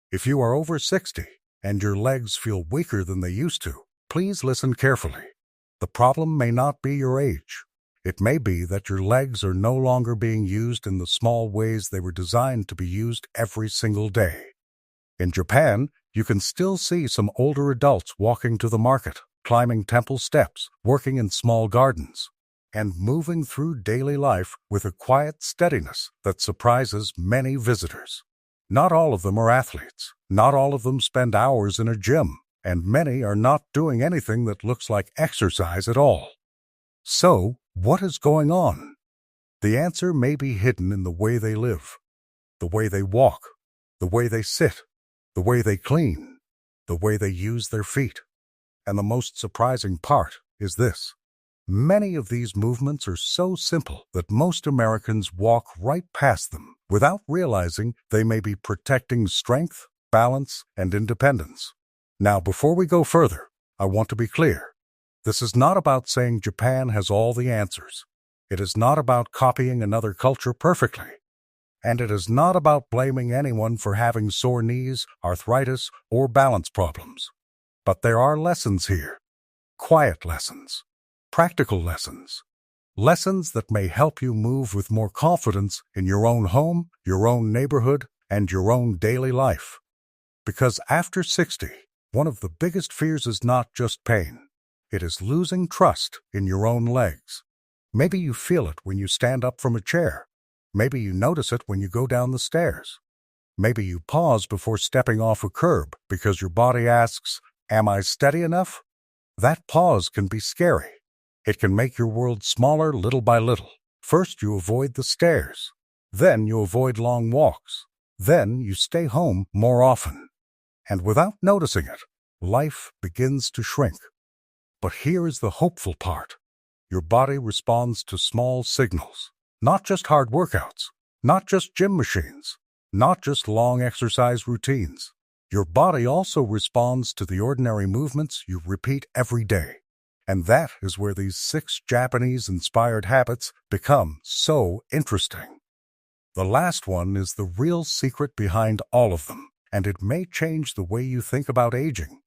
If you are over 60 and your legs feel weaker than they used to, please listen carefully. The problem may not be your age. It may be that your legs are no longer being used in the small ways they were designed to be used every single day. In Japan, you can still see some older adults walking to the market, climbing temple steps, working in small gardens, and moving through daily life with a quiet steadiness that surprises many visitors. Not all of them are athletes. Not all of them spend hours in a gym, and many are not doing anything that looks like exercise at all. So, what is going on? The answer may be hidden in the way they live, the way they walk, the way they sit, the way they clean, the way they use their feet. And the most surprising part is this. Many of these movements are so simple that most Americans walk right past them without realizing they may be protecting strength, balance, and independence. Now, before we go further, I want to be clear. This is not about saying Japan has all the answers. It is not about copying another culture perfectly. And it is not about blaming anyone for having sore knees, arthritis, or balance problems. But there are lessons here. Quiet lessons. Practical lessons. Lessons that may help you move with more confidence in your own home, your own neighborhood, and your own daily life. Because after 60, one of the biggest fears is not just pain. It is losing trust in your own legs. Maybe you feel it when you stand up from a chair. Maybe you notice it when you go down the stairs. Maybe you pause before stepping off a curb because your body asks, "Am I steady enough?" That pause can be scary. It can make your world smaller little by little. First, you avoid the stairs. Then you avoid long walks. Then you stay home more often. And without noticing it, life begins to shrink. But here is the hopeful part. Your body responds to small signals. Not just hard workouts, not just gym machines, not just long exercise routines. Your body also responds to the ordinary movements you repeat every day. And that is where these 6 Japanese-inspired habits become so interesting. The last one is the real secret behind all of them, and it may change the way you think about aging.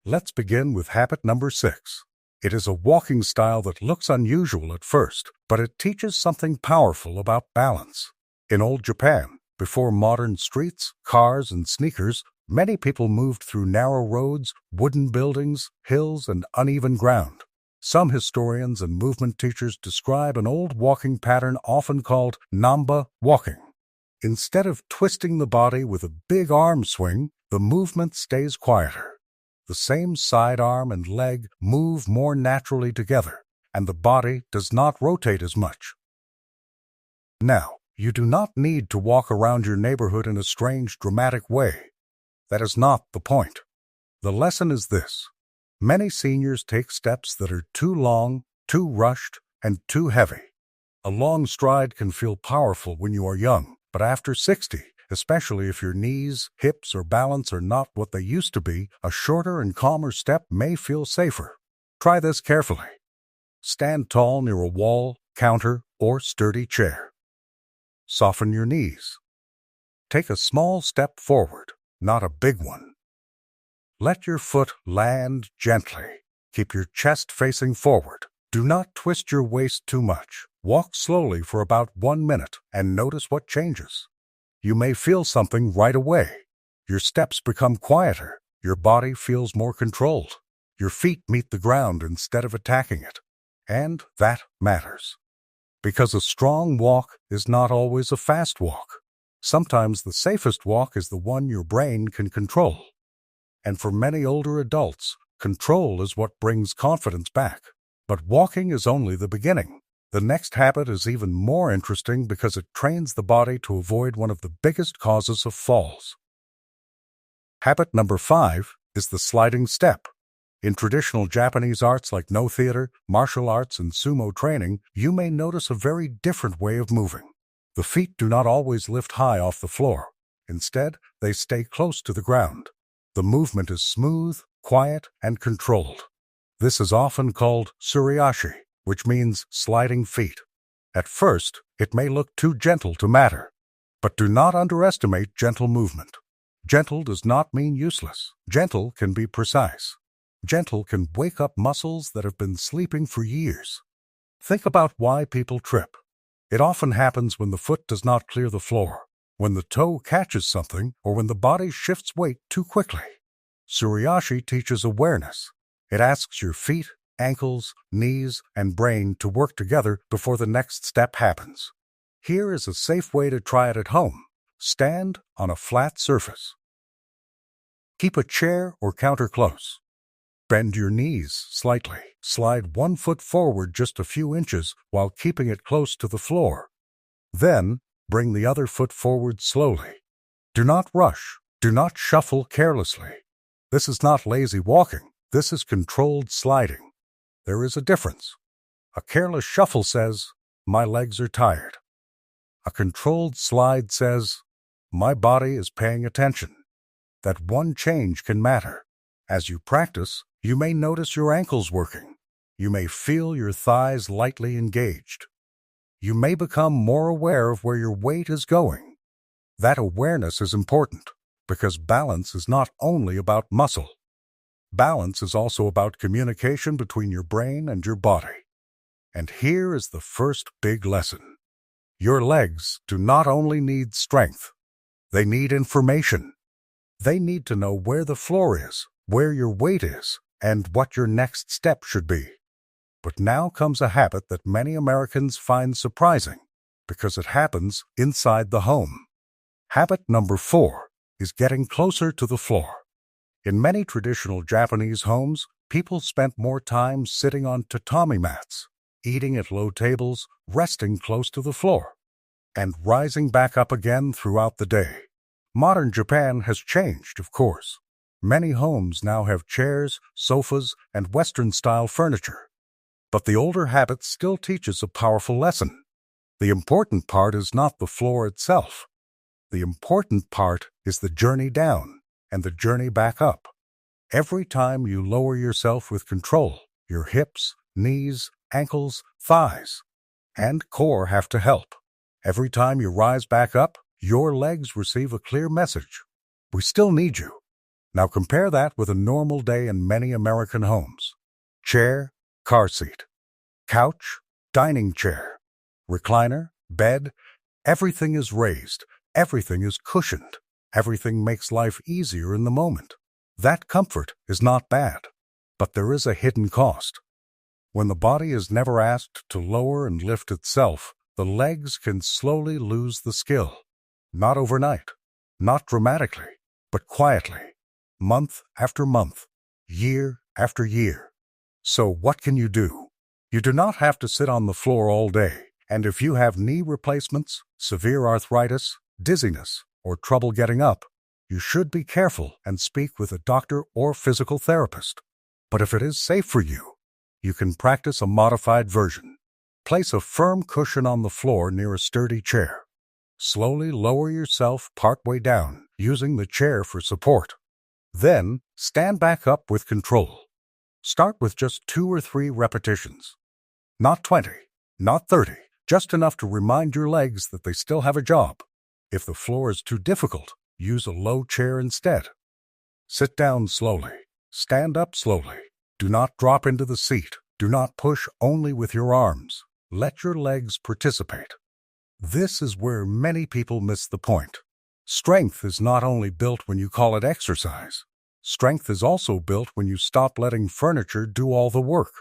Let's begin with habit number 6. It is a walking style that looks unusual at first, but it teaches something powerful about balance. In old Japan, before modern streets, cars, and sneakers, many people moved through narrow roads, wooden buildings, hills, and uneven ground. Some historians and movement teachers describe an old walking pattern often called Namba walking. Instead of twisting the body with a big arm swing, the movement stays quieter. The same side arm and leg move more naturally together, and the body does not rotate as much. Now, you do not need to walk around your neighborhood in a strange, dramatic way. That is not the point. The lesson is this. Many seniors take steps that are too long, too rushed, and too heavy. A long stride can feel powerful when you are young, but after 60, especially if your knees, hips, or balance are not what they used to be, a shorter and calmer step may feel safer. Try this carefully. Stand tall near a wall, counter, or sturdy chair. Soften your knees. Take a small step forward, not a big one. Let your foot land gently. Keep your chest facing forward. Do not twist your waist too much. Walk slowly for about 1 minute and notice what changes. You may feel something right away. Your steps become quieter. Your body feels more controlled. Your feet meet the ground instead of attacking it. And that matters. Because a strong walk is not always a fast walk. Sometimes the safest walk is the one your brain can control. And for many older adults, control is what brings confidence back. But walking is only the beginning. The next habit is even more interesting because it trains the body to avoid one of the biggest causes of falls. Habit number 5 is the sliding step. In traditional Japanese arts like no theater, martial arts, and sumo training, you may notice a very different way of moving. The feet do not always lift high off the floor. Instead, they stay close to the ground. The movement is smooth, quiet, and controlled. This is often called suriashi, which means sliding feet. At first, it may look too gentle to matter. But do not underestimate gentle movement. Gentle does not mean useless. Gentle can be precise. Gentle can wake up muscles that have been sleeping for years. Think about why people trip. It often happens when the foot does not clear the floor, when the toe catches something, or when the body shifts weight too quickly. Suriashi teaches awareness. It asks your feet, ankles, knees, and brain to work together before the next step happens. Here is a safe way to try it at home. Stand on a flat surface. Keep a chair or counter close. Bend your knees slightly. Slide one foot forward just a few inches while keeping it close to the floor. Then, bring the other foot forward slowly. Do not rush. Do not shuffle carelessly. This is not lazy walking. This is controlled sliding. There is a difference. A careless shuffle says, "My legs are tired." A controlled slide says, "My body is paying attention." That one change can matter. As you practice, you may notice your ankles working. You may feel your thighs lightly engaged. You may become more aware of where your weight is going. That awareness is important because balance is not only about muscle. Balance is also about communication between your brain and your body. And here is the first big lesson. Your legs do not only need strength, they need information. They need to know where the floor is, where your weight is, and what your next step should be. But now comes a habit that many Americans find surprising because it happens inside the home. Habit number 4 is getting closer to the floor. In many traditional Japanese homes, people spent more time sitting on tatami mats, eating at low tables, resting close to the floor, and rising back up again throughout the day. Modern Japan has changed, of course. Many homes now have chairs, sofas, and Western-style furniture. But the older habit still teaches a powerful lesson. The important part is not the floor itself. The important part is the journey down and the journey back up. Every time you lower yourself with control, your hips, knees, ankles, thighs, and core have to help. Every time you rise back up, your legs receive a clear message. We still need you. Now compare that with a normal day in many American homes. Chair, car seat, couch, dining chair, recliner, bed, everything is raised, everything is cushioned, everything makes life easier in the moment. That comfort is not bad, but there is a hidden cost. When the body is never asked to lower and lift itself, the legs can slowly lose the skill. Not overnight, not dramatically, but quietly, month after month, year after year. So what can you do? You do not have to sit on the floor all day, and if you have knee replacements, severe arthritis, dizziness, or trouble getting up, you should be careful and speak with a doctor or physical therapist. But if it is safe for you, you can practice a modified version. Place a firm cushion on the floor near a sturdy chair. Slowly lower yourself partway down, using the chair for support. Then, stand back up with control. Start with just 2 or 3 repetitions. Not 20, not 30, just enough to remind your legs that they still have a job. If the floor is too difficult, use a low chair instead. Sit down slowly. Stand up slowly. Do not drop into the seat. Do not push only with your arms. Let your legs participate. This is where many people miss the point. Strength is not only built when you call it exercise. Strength is also built when you stop letting furniture do all the work.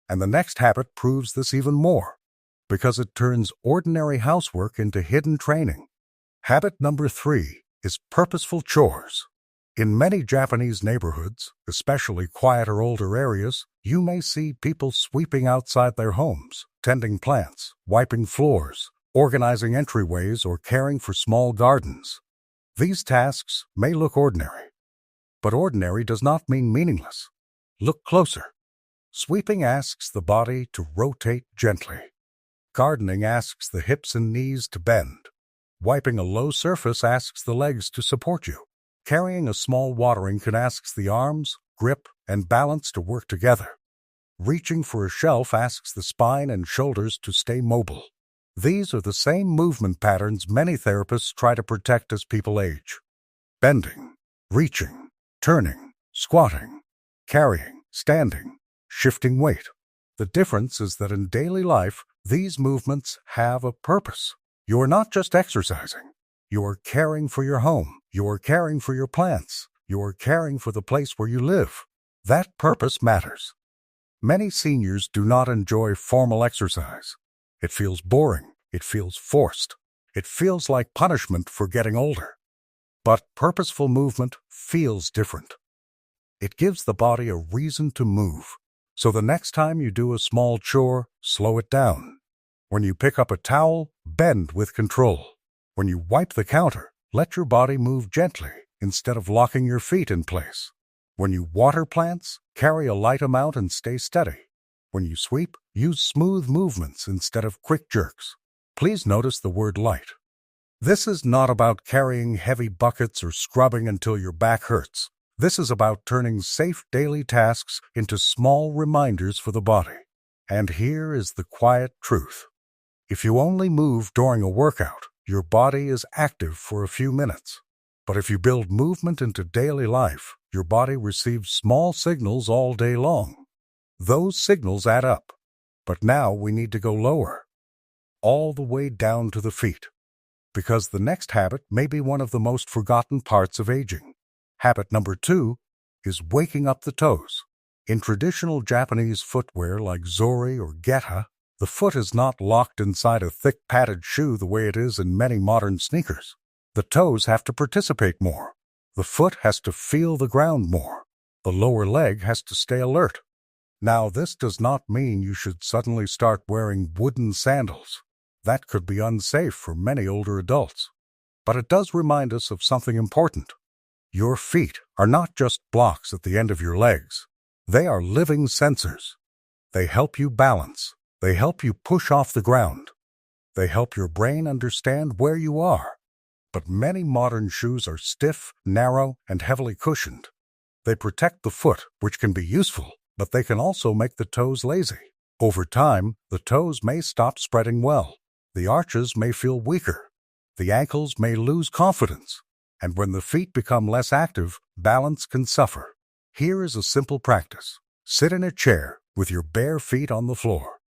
And the next habit proves this even more, because it turns ordinary housework into hidden training. Habit number 3 is purposeful chores. In many Japanese neighborhoods, especially quieter older areas, you may see people sweeping outside their homes, tending plants, wiping floors, organizing entryways, or caring for small gardens. These tasks may look ordinary, but ordinary does not mean meaningless. Look closer. Sweeping asks the body to rotate gently. Gardening asks the hips and knees to bend. Wiping a low surface asks the legs to support you. Carrying a small watering can ask the arms, grip, and balance to work together. Reaching for a shelf asks the spine and shoulders to stay mobile. These are the same movement patterns many therapists try to protect as people age. Bending. reaching, turning, squatting, carrying, standing, shifting weight. The difference is that in daily life, these movements have a purpose. You are not just exercising. You are caring for your home. You are caring for your plants. You are caring for the place where you live. That purpose matters. Many seniors do not enjoy formal exercise. It feels boring. It feels forced. It feels like punishment for getting older. But purposeful movement feels different. It gives the body a reason to move. So the next time you do a small chore, slow it down. When you pick up a towel, bend with control. When you wipe the counter, let your body move gently instead of locking your feet in place. When you water plants, carry a light amount and stay steady. When you sweep, use smooth movements instead of quick jerks. Please notice the word light. This is not about carrying heavy buckets or scrubbing until your back hurts. This is about turning safe daily tasks into small reminders for the body. And here is the quiet truth. If you only move during a workout, your body is active for a few minutes. But if you build movement into daily life, your body receives small signals all day long. Those signals add up. But now we need to go lower, all the way down to the feet. Because the next habit may be one of the most forgotten parts of aging. Habit number 2 is waking up the toes. In traditional Japanese footwear like zori or geta, the foot is not locked inside a thick padded shoe the way it is in many modern sneakers. The toes have to participate more. The foot has to feel the ground more. The lower leg has to stay alert. Now, this does not mean you should suddenly start wearing wooden sandals. That could be unsafe for many older adults. But it does remind us of something important. Your feet are not just blocks at the end of your legs. They are living sensors. They help you balance. They help you push off the ground. They help your brain understand where you are. But many modern shoes are stiff, narrow, and heavily cushioned. They protect the foot, which can be useful, but they can also make the toes lazy. Over time, the toes may stop spreading well. The arches may feel weaker. The ankles may lose confidence. And when the feet become less active, balance can suffer. Here is a simple practice. Sit in a chair with your bare feet on the floor.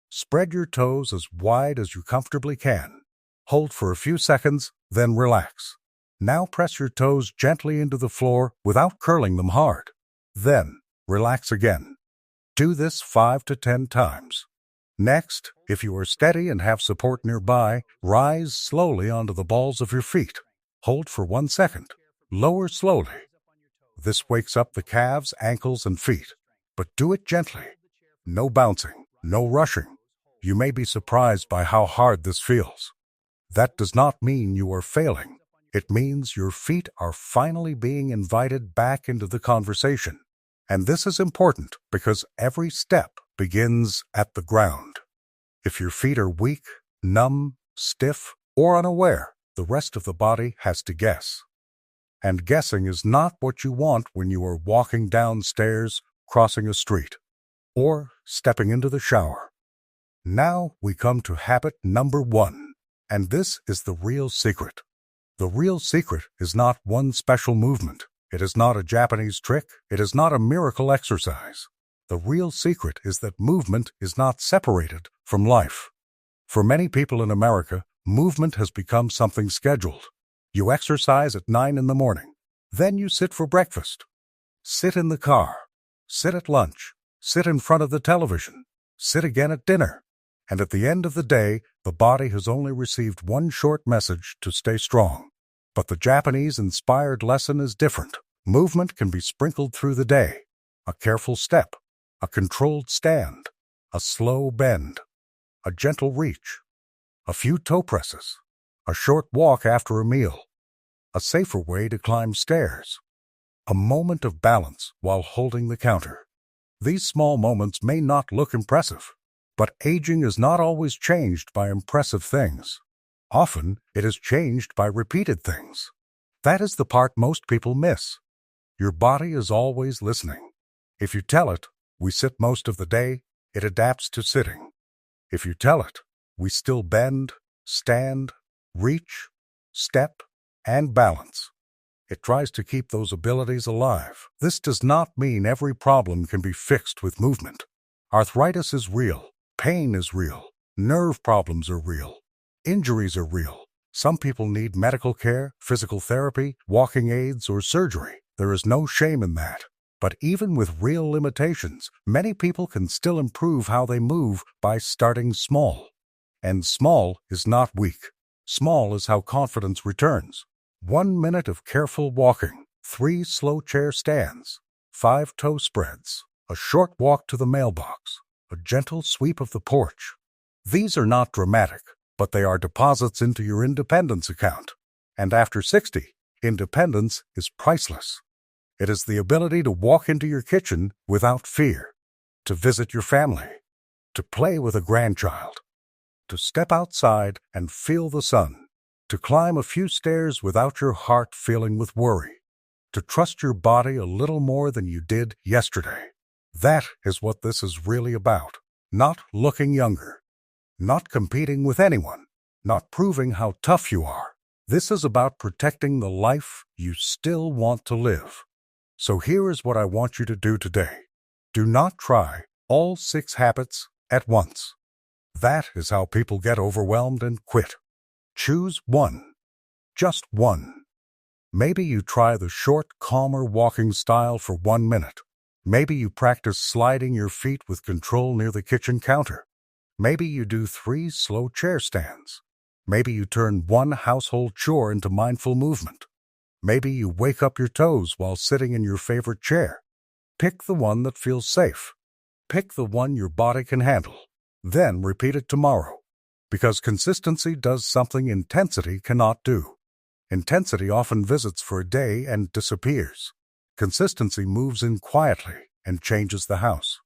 Spread your toes as wide as you comfortably can. Hold for a few seconds, then relax. Now press your toes gently into the floor without curling them hard. Then, relax again. Do this 5 to 10 times. Next, if you are steady and have support nearby, rise slowly onto the balls of your feet. Hold for 1 second. Lower slowly. This wakes up the calves, ankles, and feet. But do it gently. No bouncing, no rushing. You may be surprised by how hard this feels. That does not mean you are failing. It means your feet are finally being invited back into the conversation. And this is important because every step begins at the ground. If your feet are weak, numb, stiff, or unaware, the rest of the body has to guess. And guessing is not what you want when you are walking downstairs, crossing a street, or stepping into the shower. Now we come to habit number 1, and this is the real secret. The real secret is not one special movement. It is not a Japanese trick. It is not a miracle exercise. The real secret is that movement is not separated from life. For many people in America, movement has become something scheduled. You exercise at 9 in the morning. Then you sit for breakfast. Sit in the car. Sit at lunch. Sit in front of the television. Sit again at dinner. And at the end of the day, the body has only received one short message to stay strong. But the Japanese-inspired lesson is different. Movement can be sprinkled through the day. A careful step, a controlled stand, a slow bend, a gentle reach, a few toe presses, a short walk after a meal, a safer way to climb stairs, a moment of balance while holding the counter. These small moments may not look impressive, but aging is not always changed by impressive things. Often, it is changed by repeated things. That is the part most people miss. Your body is always listening. If you tell it, we sit most of the day, it adapts to sitting. If you tell it, we still bend, stand, reach, step, and balance. It tries to keep those abilities alive. This does not mean every problem can be fixed with movement. Arthritis is real. Pain is real. Nerve problems are real. Injuries are real. Some people need medical care, physical therapy, walking aids, or surgery. There is no shame in that. But even with real limitations, many people can still improve how they move by starting small. And small is not weak. Small is how confidence returns. 1 minute of careful walking, 3 slow chair stands, 5 toe spreads, a short walk to the mailbox, a gentle sweep of the porch. These are not dramatic, but they are deposits into your independence account. And after 60, independence is priceless. It is the ability to walk into your kitchen without fear, to visit your family, to play with a grandchild, to step outside and feel the sun, to climb a few stairs without your heart filling with worry, to trust your body a little more than you did yesterday. That is what this is really about. Not looking younger, not competing with anyone, not proving how tough you are. This is about protecting the life you still want to live. So here is what I want you to do today. Do not try all 6 habits at once. That is how people get overwhelmed and quit. Choose one. Just one. Maybe you try the short, calmer walking style for 1 minute. Maybe you practice sliding your feet with control near the kitchen counter. Maybe you do 3 slow chair stands. Maybe you turn one household chore into mindful movement. Maybe you wake up your toes while sitting in your favorite chair. Pick the one that feels safe. Pick the one your body can handle. Then repeat it tomorrow. Because consistency does something intensity cannot do. Intensity often visits for a day and disappears. Consistency moves in quietly and changes the house.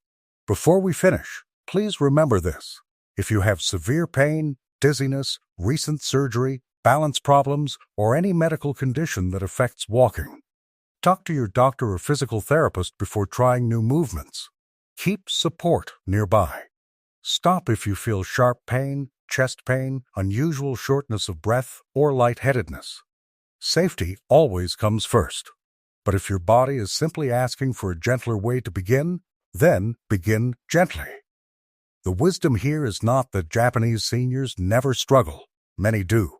Before we finish, please remember this. If you have severe pain, dizziness, recent surgery, balance problems, or any medical condition that affects walking, talk to your doctor or physical therapist before trying new movements. Keep support nearby. Stop if you feel sharp pain, chest pain, unusual shortness of breath, or lightheadedness. Safety always comes first. But if your body is simply asking for a gentler way to begin, then begin gently. The wisdom here is not that Japanese seniors never struggle. Many do.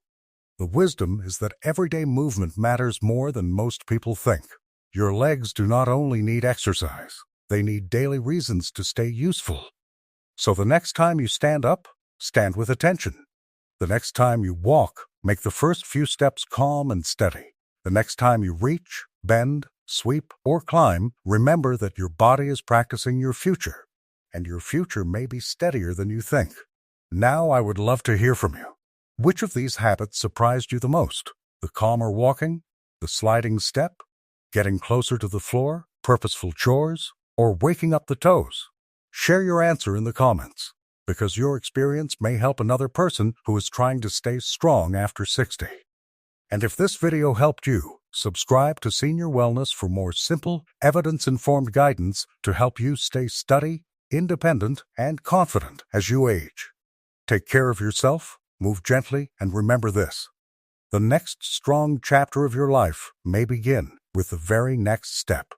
The wisdom is that everyday movement matters more than most people think. Your legs do not only need exercise, they need daily reasons to stay useful. So the next time you stand up, stand with attention. The next time you walk, make the first few steps calm and steady. The next time you reach, bend, sweep, or climb, remember that your body is practicing your future, and your future may be steadier than you think. Now I would love to hear from you. Which of these habits surprised you the most? The calmer walking, the sliding step, getting closer to the floor, purposeful chores, or waking up the toes? Share your answer in the comments, because your experience may help another person who is trying to stay strong after 60. And if this video helped you, subscribe to Senior Wellness for more simple, evidence-informed guidance to help you stay steady, independent, and confident as you age. Take care of yourself, move gently, and remember this. The next strong chapter of your life may begin with the very next step.